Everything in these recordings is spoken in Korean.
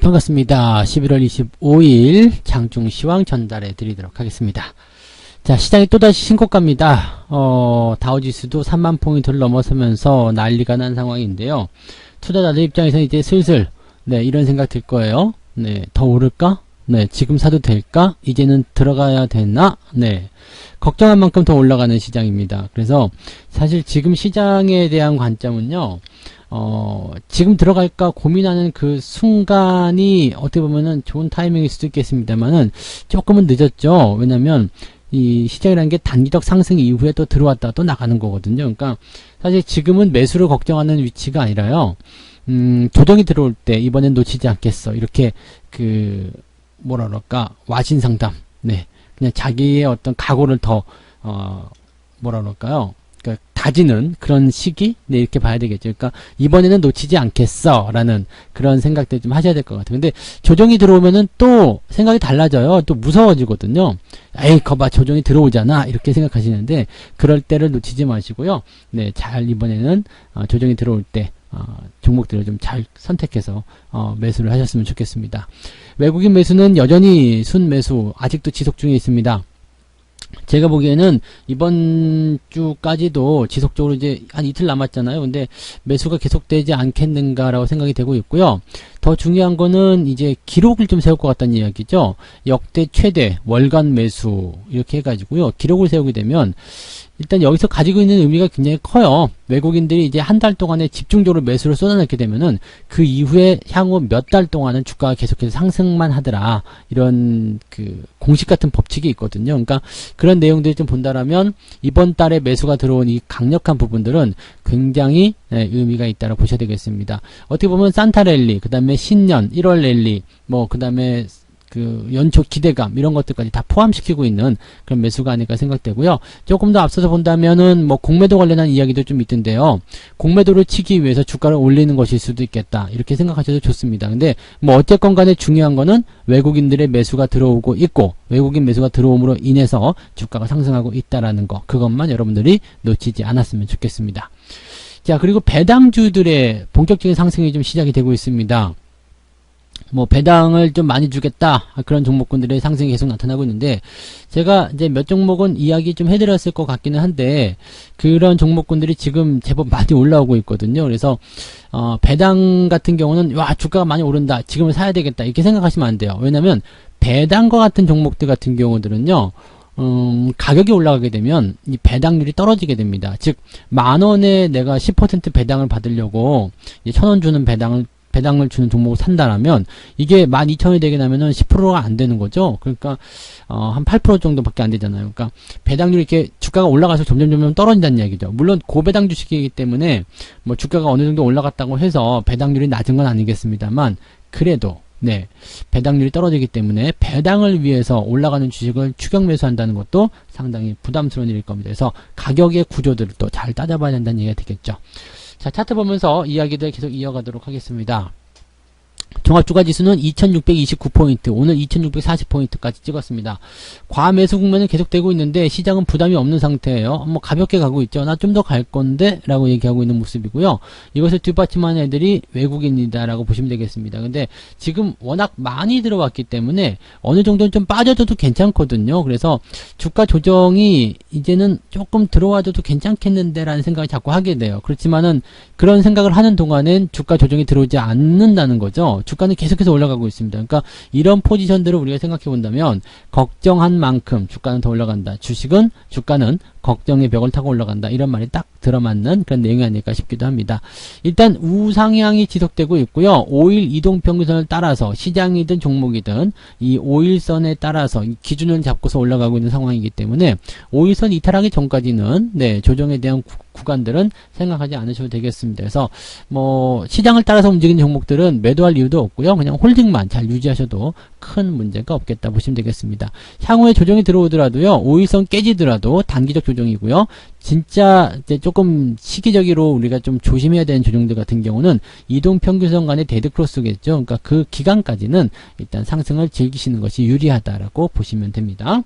반갑습니다. 11월 25일 장중시황 전달해 드리도록 하겠습니다. 자, 시장이 또다시 신고가입니다. 다우지수도 3만 포인트를 넘어서면서 난리가 난 상황인데요. 투자자들 입장에서는 이제 슬슬 이런 생각 들 거예요. 더 오를까? 지금 사도 될까? 이제는 들어가야 되나? 걱정한 만큼 더 올라가는 시장입니다. 그래서 사실 지금 시장에 대한 관점은요. 지금 들어갈까 고민하는 그 순간이 어떻게 보면은 좋은 타이밍일 수도 있겠습니다만은 조금은 늦었죠. 왜냐면 이 시장이라는 게 단기적 상승 이후에 또 들어왔다 또 나가는 거거든요. 그러니까 사실 지금은 매수를 걱정하는 위치가 아니라요. 조정이 들어올 때 이번엔 놓치지 않겠어. 이렇게 뭐라 그럴까 와신 상담. 그냥 자기의 어떤 각오를 더 뭐라 그럴까요? 그러니까 다지는 그런 시기? 이렇게 봐야 되겠죠. 그러니까 이번에는 놓치지 않겠어 라는 그런 생각들 좀 하셔야 될 것 같아요. 근데 조정이 들어오면은 또 생각이 달라져요. 또 무서워지거든요. 에이 거봐 조정이 들어오잖아 이렇게 생각하시는데 그럴 때를 놓치지 마시고요. 잘 이번에는 조정이 들어올 때 종목들을 좀 잘 선택해서 매수를 하셨으면 좋겠습니다. 외국인 매수는 여전히 순매수 아직도 지속 중에 있습니다. 제가 보기에는 이번 주까지도 지속적으로 이제 한 이틀 남았잖아요. 근데 매수가 계속되지 않겠는가라고 생각이 되고 있고요. 더 중요한 거는 이제 기록을 좀 세울 것 같다는 이야기죠. 역대 최대 월간 매수 이렇게 해가지고요. 기록을 세우게 되면 일단 여기서 가지고 있는 의미가 굉장히 커요. 외국인들이 이제 한 달 동안에 집중적으로 매수를 쏟아냈게 되면은 그 이후에 향후 몇 달 동안은 주가가 계속해서 상승만 하더라. 이런 공식 같은 법칙이 있거든요. 그러니까 그런 내용들을 좀 본다라면 이번 달에 매수가 들어온 이 강력한 부분들은 굉장히 의미가 있다고 보셔야 되겠습니다. 어떻게 보면 산타 랠리, 그 다음에 신년 1월 랠리, 그 다음에 연초 기대감 이런 것들까지 다 포함시키고 있는 그런 매수가 아닐까 생각되고요. 조금 더 앞서서 본다면은 공매도 관련한 이야기도 좀 있던데요. 공매도를 치기 위해서 주가를 올리는 것일 수도 있겠다. 이렇게 생각하셔도 좋습니다. 근데 어쨌건 간에 중요한 거는 외국인들의 매수가 들어오고 있고 외국인 매수가 들어옴으로 인해서 주가가 상승하고 있다라는 거. 그것만 여러분들이 놓치지 않았으면 좋겠습니다. 자, 그리고 배당주들의 본격적인 상승이 좀 시작이 되고 있습니다. 배당을 좀 많이 주겠다. 그런 종목군들의 상승이 계속 나타나고 있는데, 제가 이제 몇 종목은 이야기 좀 해드렸을 것 같기는 한데, 그런 종목군들이 지금 제법 많이 올라오고 있거든요. 그래서, 배당 같은 경우는, 주가가 많이 오른다. 지금은 사야 되겠다. 이렇게 생각하시면 안 돼요. 왜냐면, 배당과 같은 종목들 같은 경우들은요, 가격이 올라가게 되면 이 배당률이 떨어지게 됩니다. 즉, 10,000원에 내가 10% 배당을 받으려고 1,000원 주는 배당을 주는 종목을 산다라면 이게 12,000원이 되게 나면은 10%가 안 되는 거죠. 그러니까 한 8% 정도밖에 안 되잖아요. 그러니까 배당률이 이렇게 주가가 올라가서 점점 떨어진다는 얘기죠. 물론 고배당 주식이기 때문에 주가가 어느 정도 올라갔다고 해서 배당률이 낮은 건 아니겠습니다만 그래도 배당률이 떨어지기 때문에 배당을 위해서 올라가는 주식을 추격 매수한다는 것도 상당히 부담스러운 일일 겁니다. 그래서 가격의 구조들을 또 잘 따져봐야 된다는 얘기가 되겠죠. 자, 차트 보면서 이야기들 계속 이어가도록 하겠습니다. 종합주가지수는 2629포인트, 오늘 2640포인트까지 찍었습니다. 과매수 국면은 계속되고 있는데 시장은 부담이 없는 상태예요. 가볍게 가고 있죠. 나 좀 더 갈 건데 라고 얘기하고 있는 모습이고요. 이것을 뒷받침하는 애들이 외국인이다 라고 보시면 되겠습니다. 근데 지금 워낙 많이 들어왔기 때문에 어느 정도는 좀 빠져줘도 괜찮거든요. 그래서 주가 조정이 이제는 조금 들어와줘도 괜찮겠는데 라는 생각을 자꾸 하게 돼요. 그렇지만은 그런 생각을 하는 동안엔 주가 조정이 들어오지 않는다는 거죠. 주가는 계속해서 올라가고 있습니다. 그러니까 이런 포지션들을 우리가 생각해 본다면 걱정한 만큼 주가는 더 올라간다. 주가는 걱정의 벽을 타고 올라간다. 이런 말이 딱 들어맞는 그런 내용이 아닐까 싶기도 합니다. 일단 우상향이 지속되고 있고요. 5일 이동평균선을 따라서 시장이든 종목이든 이 5일선에 따라서 기준을 잡고서 올라가고 있는 상황이기 때문에 5일선 이탈하기 전까지는 조정에 대한 구간들은 생각하지 않으셔도 되겠습니다. 그래서 시장을 따라서 움직이는 종목들은 매도할 이유도 없고요. 그냥 홀딩만 잘 유지하셔도 큰 문제가 없겠다 보시면 되겠습니다. 향후에 조정이 들어오더라도요. 5일선 깨지더라도 단기적 조정이고요. 진짜 이제 조금 시기적으로 우리가 좀 조심해야 되는 조정들 같은 경우는 이동평균선 간의 데드크로스겠죠. 그러니까 그 기간까지는 일단 상승을 즐기시는 것이 유리하다라고 보시면 됩니다.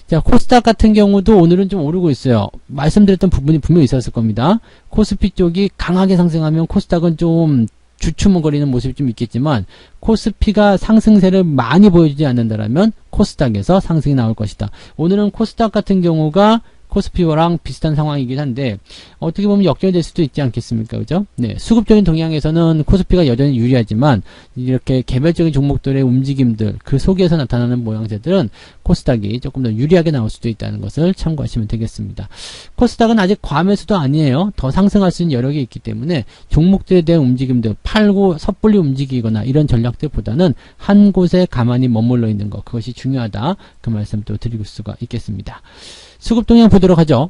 자, 코스닥 같은 경우도 오늘은 좀 오르고 있어요. 말씀드렸던 부분이 분명히 있었을 겁니다. 코스피 쪽이 강하게 상승하면 코스닥은 좀 주춤거리는 모습이 좀 있겠지만 코스피가 상승세를 많이 보여주지 않는다라면 코스닥에서 상승이 나올 것이다. 오늘은 코스닥 같은 경우가 코스피랑 비슷한 상황이긴 한데 어떻게 보면 역전될 수도 있지 않겠습니까? 그죠? 네, 수급적인 동향에서는 코스피가 여전히 유리하지만 이렇게 개별적인 종목들의 움직임들 그 속에서 나타나는 모양새들은 코스닥이 조금 더 유리하게 나올 수도 있다는 것을 참고하시면 되겠습니다. 코스닥은 아직 과매수도 아니에요. 더 상승할 수 있는 여력이 있기 때문에 종목들에 대한 움직임들 팔고 섣불리 움직이거나 이런 전략들보다는 한 곳에 가만히 머물러 있는 것 그것이 중요하다. 그 말씀도 드릴 수가 있겠습니다. 수급 동향 보도록 하죠.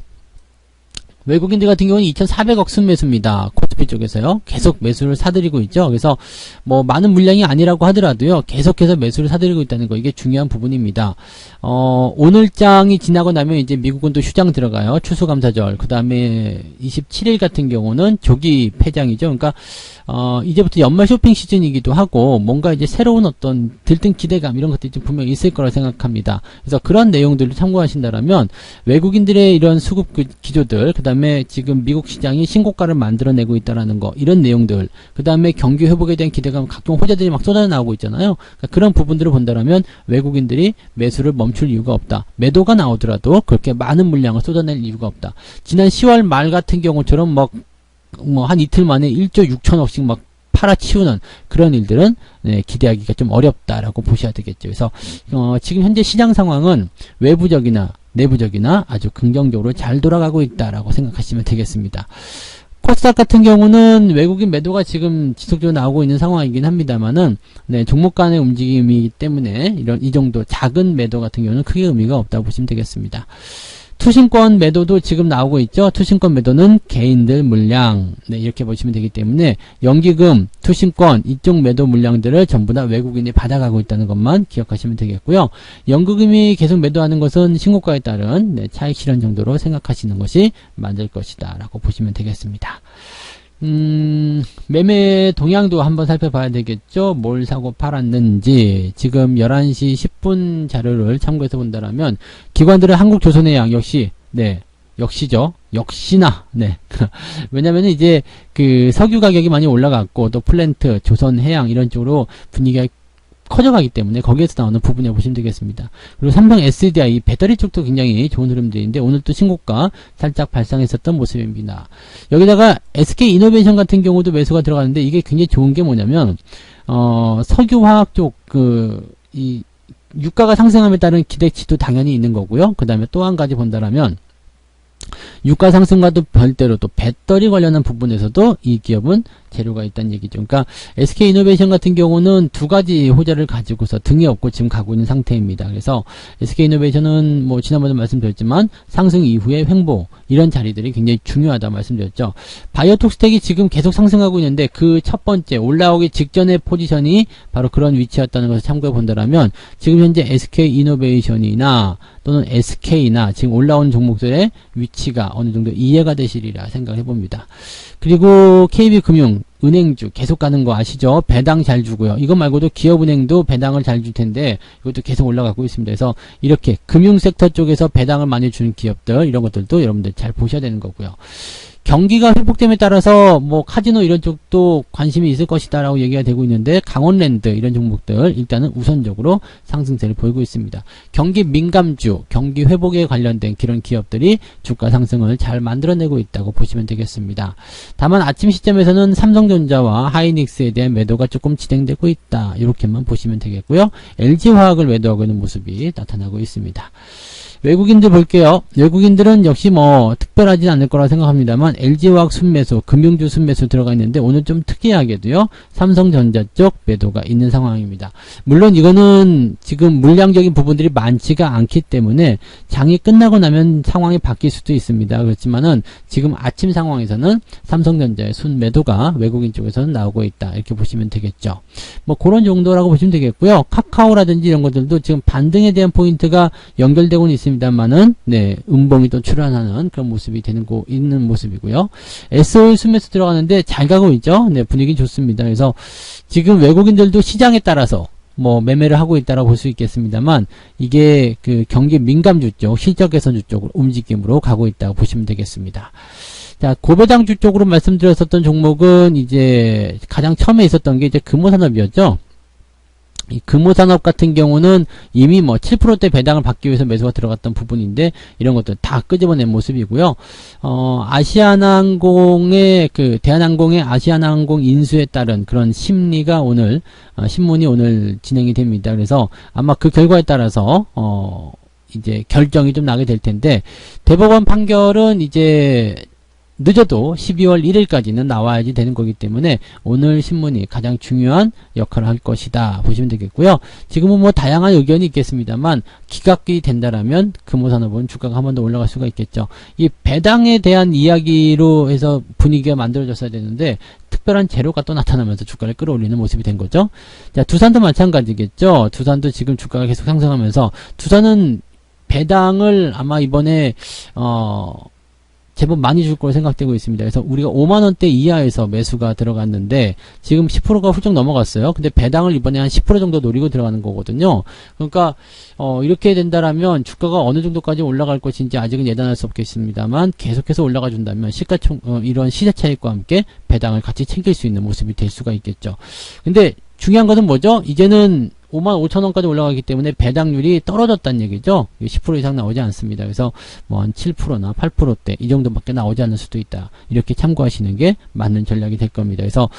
외국인들 같은 경우는 2,400억 순매수입니다. 코스피 쪽에서요. 계속 매수를 사들이고 있죠. 그래서 뭐 많은 물량이 아니라고 하더라도요. 계속해서 매수를 사들이고 있다는 거 이게 중요한 부분입니다. 오늘장이 지나고 나면 이제 미국은 또 휴장 들어가요. 추수감사절. 그 다음에 27일 같은 경우는 조기 폐장이죠. 그러니까 이제부터 연말 쇼핑 시즌이기도 하고 뭔가 이제 새로운 어떤 들뜬 기대감 이런 것들이 좀 분명히 있을 거라 생각합니다. 그래서 그런 내용들을 참고하신다라면 외국인들의 이런 수급 기조들 그 다음에 지금 미국 시장이 신고가를 만들어내고 있다라는 거 이런 내용들 그 다음에 경기 회복에 대한 기대감 각종 호재들이 막 쏟아져 나오고 있잖아요. 그러니까 그런 부분들을 본다라면 외국인들이 매수를 멈출 이유가 없다. 매도가 나오더라도 그렇게 많은 물량을 쏟아낼 이유가 없다. 지난 10월 말 같은 경우처럼 한 이틀 만에 1조 6천억씩 막 팔아치우는 그런 일들은 기대하기가 좀 어렵다라고 보셔야 되겠죠. 그래서 지금 현재 시장 상황은 외부적이나 내부적이나 아주 긍정적으로 잘 돌아가고 있다라고 생각하시면 되겠습니다. 코스닥 같은 경우는 외국인 매도가 지금 지속적으로 나오고 있는 상황이긴 합니다만은 종목 간의 움직임이기 때문에 이 정도 작은 매도 같은 경우는 크게 의미가 없다고 보시면 되겠습니다. 투신권 매도도 지금 나오고 있죠. 투신권 매도는 개인들 물량 이렇게 보시면 되기 때문에 연기금, 투신권 이쪽 매도 물량들을 전부 다 외국인이 받아가고 있다는 것만 기억하시면 되겠고요. 연기금이 계속 매도하는 것은 신고가에 따른 차익 실현 정도로 생각하시는 것이 맞을 것이다 라고 보시면 되겠습니다. 매매 동향도 한번 살펴봐야 되겠죠. 뭘 사고 팔았는지 지금 11시 10분 자료를 참고해서 본다라면 기관들은 한국조선해양 역시죠. 역시나 왜냐면 이제 그 석유 가격이 많이 올라갔고 또 플랜트, 조선해양 이런 쪽으로 분위기가 커져가기 때문에 거기에서 나오는 부분에 보시면 되겠습니다. 그리고 삼성 SDI 배터리 쪽도 굉장히 좋은 흐름들인데 오늘 또 신고가 살짝 발상했었던 모습입니다. 여기다가 SK이노베이션 같은 경우도 매수가 들어가는데 이게 굉장히 좋은 게 뭐냐면 석유화학 쪽 이 유가가 상승함에 따른 기대치도 당연히 있는 거고요. 그 다음에 또 한 가지 본다라면 유가 상승과도 별도로 또 배터리 관련한 부분에서도 이 기업은 재료가 있다는 얘기죠. 그러니까 SK이노베이션 같은 경우는 두 가지 호재를 가지고서 등에 업고 지금 가고 있는 상태입니다. 그래서 SK이노베이션은 뭐 지난번에 말씀드렸지만 상승 이후의 횡보 이런 자리들이 굉장히 중요하다 말씀드렸죠. 바이오톡스텍이 지금 계속 상승하고 있는데 그 첫 번째 올라오기 직전의 포지션이 바로 그런 위치였다는 것을 참고해 본다라면 지금 현재 SK이노베이션이나 또는 SK나 지금 올라오는 종목들의 위치가 어느 정도 이해가 되시리라 생각해 봅니다. 그리고 KB금융 은행주 계속 가는 거 아시죠? 배당 잘 주고요. 이거 말고도 기업은행도 배당을 잘 줄 텐데 이것도 계속 올라가고 있습니다. 그래서 이렇게 금융섹터 쪽에서 배당을 많이 주는 기업들 이런 것들도 여러분들 잘 보셔야 되는 거고요. 경기가 회복됨에 따라서 뭐 카지노 이런 쪽도 관심이 있을 것이다 라고 얘기가 되고 있는데 강원랜드 이런 종목들 일단은 우선적으로 상승세를 보이고 있습니다. 경기 민감주, 경기 회복에 관련된 그런 기업들이 주가 상승을 잘 만들어내고 있다고 보시면 되겠습니다. 다만 아침 시점에서는 삼성전자와 하이닉스에 대한 매도가 조금 진행되고 있다. 이렇게만 보시면 되겠고요. LG화학을 매도하고 있는 모습이 나타나고 있습니다. 외국인들 볼게요. 외국인들은 역시 뭐 특별하진 않을 거라 생각합니다만 LG화학 순매수, 금융주 순매수 들어가 있는데 오늘 좀 특이하게도요. 삼성전자 쪽 매도가 있는 상황입니다. 물론 이거는 지금 물량적인 부분들이 많지가 않기 때문에 장이 끝나고 나면 상황이 바뀔 수도 있습니다. 그렇지만은 지금 아침 상황에서는 삼성전자의 순매도가 외국인 쪽에서는 나오고 있다. 이렇게 보시면 되겠죠. 뭐 그런 정도라고 보시면 되겠고요. 카카오라든지 이런 것들도 지금 반등에 대한 포인트가 연결되고는 있습니다만은 음봉이 또 출현하는 그런 모습이 있는 모습이고요. SOE 순매수 들어가는데 잘 가고 있죠. 분위기 좋습니다. 그래서 지금 외국인들도 시장에 따라서 뭐 매매를 하고 있다라고 볼 수 있겠습니다만 이게 그 경기 민감주 쪽, 실적 개선주 쪽으로 움직임으로 가고 있다고 보시면 되겠습니다. 자, 고배당주 쪽으로 말씀드렸었던 종목은 이제 가장 처음에 있었던 게 이제 금호산업이었죠. 이 금호산업 같은 경우는 이미 뭐 7%대 배당을 받기 위해서 매수가 들어갔던 부분인데 이런 것들 다 끄집어낸 모습이고요. 아시아나항공의 대한항공의 아시아나항공 인수에 따른 그런 심리가 오늘 신문이 오늘 진행이 됩니다. 그래서 아마 그 결과에 따라서 이제 결정이 좀 나게 될 텐데 대법원 판결은 이제 늦어도 12월 1일까지는 나와야지 되는 거기 때문에 오늘 신문이 가장 중요한 역할을 할 것이다 보시면 되겠고요. 지금은 뭐 다양한 의견이 있겠습니다만 기각이 된다라면 금호산업은 주가가 한 번 더 올라갈 수가 있겠죠. 이 배당에 대한 이야기로 해서 분위기가 만들어졌어야 되는데 특별한 재료가 또 나타나면서 주가를 끌어올리는 모습이 된 거죠. 자, 두산도 마찬가지겠죠. 두산도 지금 주가가 계속 상승하면서 두산은 배당을 아마 이번에 제법 많이 줄 거로 생각되고 있습니다. 그래서 우리가 5만원대 이하에서 매수가 들어갔는데 지금 10%가 훌쩍 넘어갔어요. 근데 배당을 이번에 한 10% 정도 노리고 들어가는 거거든요. 그러니까 이렇게 된다라면 주가가 어느 정도까지 올라갈 것인지 아직은 예단할 수 없겠습니다만 계속해서 올라가 준다면 이런 시세 차익과 함께 배당을 같이 챙길 수 있는 모습이 될 수가 있겠죠. 근데 중요한 것은 뭐죠? 이제는 55,000원까지 올라가기 때문에 배당률이 떨어졌다는 얘기죠. 10% 이상 나오지 않습니다. 그래서 뭐 한 7%나 8%대 이 정도밖에 나오지 않을 수도 있다. 이렇게 참고하시는 게 맞는 전략이 될 겁니다. 그래서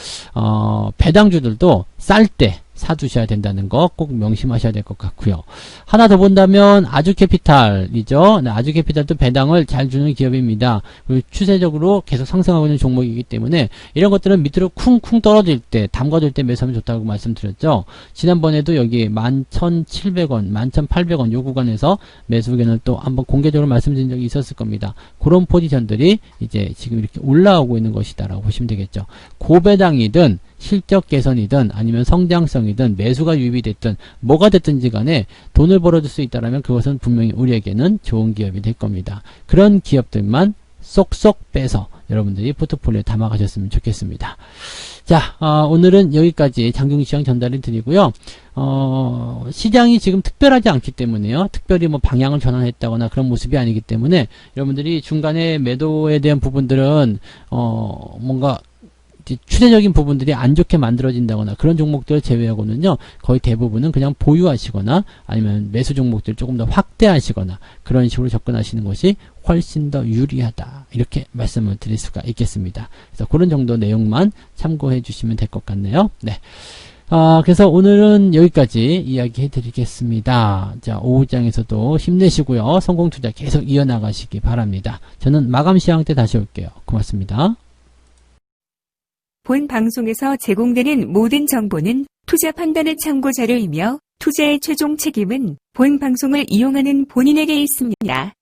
배당주들도 쌀 때 사두셔야 된다는 거 꼭 명심하셔야 될 것 같고요. 하나 더 본다면 아주캐피탈이죠. 네, 아주캐피탈도 배당을 잘 주는 기업입니다. 그리고 추세적으로 계속 상승하고 있는 종목이기 때문에 이런 것들은 밑으로 쿵쿵 떨어질 때 담가둘 때 매수하면 좋다고 말씀드렸죠. 지난번에도 여기 11,700원, 11,800원 요 구간에서 매수 의견을 또 한번 공개적으로 말씀드린 적이 있었을 겁니다. 그런 포지션들이 이제 지금 이렇게 올라오고 있는 것이다라고 보시면 되겠죠. 고배당이든 실적 개선이든 아니면 성장성이든 매수가 유입이 됐든 뭐가 됐든지 간에 돈을 벌어줄 수 있다면 그것은 분명히 우리에게는 좋은 기업이 될 겁니다. 그런 기업들만 쏙쏙 빼서 여러분들이 포트폴리오에 담아가셨으면 좋겠습니다. 자, 오늘은 여기까지 장중시장 전달을 드리고요. 시장이 지금 특별하지 않기 때문에요. 특별히 뭐 방향을 전환했다거나 그런 모습이 아니기 때문에 여러분들이 중간에 매도에 대한 부분들은 뭔가 추세적인 부분들이 안 좋게 만들어진다거나 그런 종목들을 제외하고는요, 거의 대부분은 그냥 보유하시거나 아니면 매수 종목들을 조금 더 확대하시거나 그런 식으로 접근하시는 것이 훨씬 더 유리하다. 이렇게 말씀을 드릴 수가 있겠습니다. 그래서 그런 정도 내용만 참고해 주시면 될 것 같네요. 네. 그래서 오늘은 여기까지 이야기 해드리겠습니다. 자, 오후장에서도 힘내시고요. 성공투자 계속 이어나가시기 바랍니다. 저는 마감 시황 때 다시 올게요. 고맙습니다. 본 방송에서 제공되는 모든 정보는 투자 판단의 참고 자료이며 투자의 최종 책임은 본 방송을 이용하는 본인에게 있습니다.